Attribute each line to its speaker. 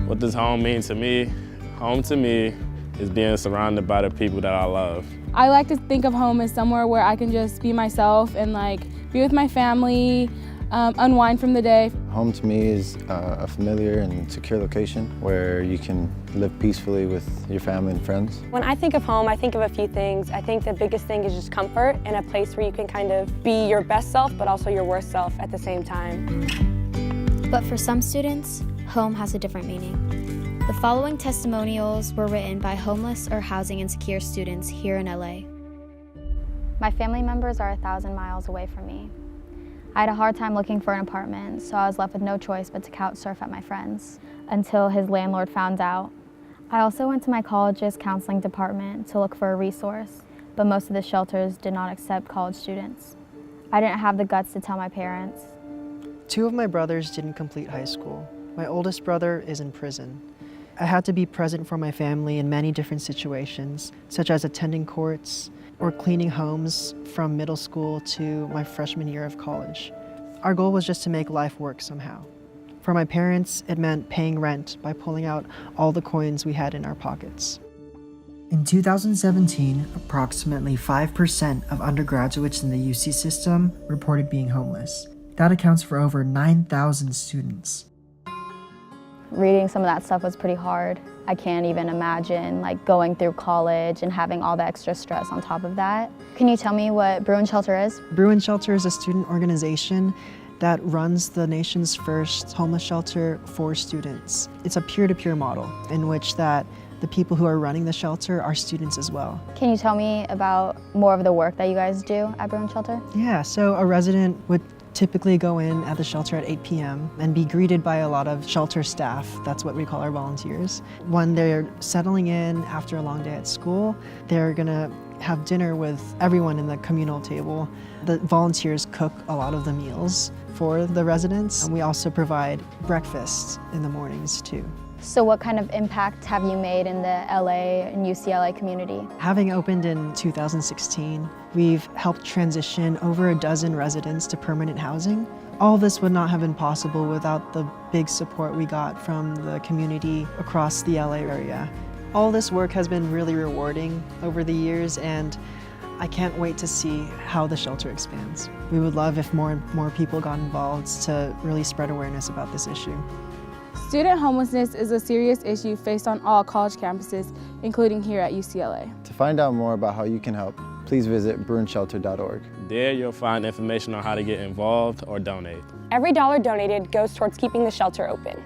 Speaker 1: What does home mean to me? Home to me is being surrounded by the people that I love.
Speaker 2: I like to think of home as somewhere where I can just be myself and be with my family, unwind from the day.
Speaker 3: Home to me is a familiar and secure location where you can live peacefully with your family and friends.
Speaker 4: When I think of home, I think of a few things. I think the biggest thing is just comfort and a place where you can kind of be your best self, but also your worst self at the same time.
Speaker 5: But for some students, home has a different meaning. The following testimonials were written by homeless or housing insecure students here in LA.
Speaker 6: My family members are 1,000 miles away from me. I had a hard time looking for an apartment, so I was left with no choice but to couch surf at my friend's until his landlord found out. I also went to my college's counseling department to look for a resource, but most of the shelters did not accept college students. I didn't have the guts to tell my parents.
Speaker 7: 2 of my brothers didn't complete high school. My oldest brother is in prison. I had to be present for my family in many different situations, such as attending courts or cleaning homes from middle school to my freshman year of college. Our goal was just to make life work somehow. For my parents, it meant paying rent by pulling out all the coins we had in our pockets.
Speaker 8: In 2017, approximately 5% of undergraduates in the UC system reported being homeless. That accounts for over 9,000 students.
Speaker 6: Reading some of that stuff was pretty hard. I can't even imagine going through college and having all the extra stress on top of that. Can you tell me what Bruin Shelter is?
Speaker 7: Bruin Shelter is a student organization that runs the nation's first homeless shelter for students. It's a peer-to-peer model in which the people who are running the shelter are students as well.
Speaker 6: Can you tell me about more of the work that you guys do at Bruin Shelter?
Speaker 7: Yeah, so a resident would typically go in at the shelter at 8 p.m. and be greeted by a lot of shelter staff. That's what we call our volunteers. When they're settling in after a long day at school, they're gonna have dinner with everyone in the communal table. The volunteers cook a lot of the meals for the residents, and we also provide breakfast in the mornings too.
Speaker 6: So what kind of impact have you made in the LA and UCLA community?
Speaker 7: Having opened in 2016, we've helped transition over a dozen residents to permanent housing. All this would not have been possible without the big support we got from the community across the LA area. All this work has been really rewarding over the years, and I can't wait to see how the shelter expands. We would love if more and more people got involved to really spread awareness about this issue.
Speaker 2: Student homelessness is a serious issue faced on all college campuses, including here at UCLA.
Speaker 3: To find out more about how you can help, please visit bruinshelter.org.
Speaker 1: There you'll find information on how to get involved or donate.
Speaker 4: Every dollar donated goes towards keeping the shelter open.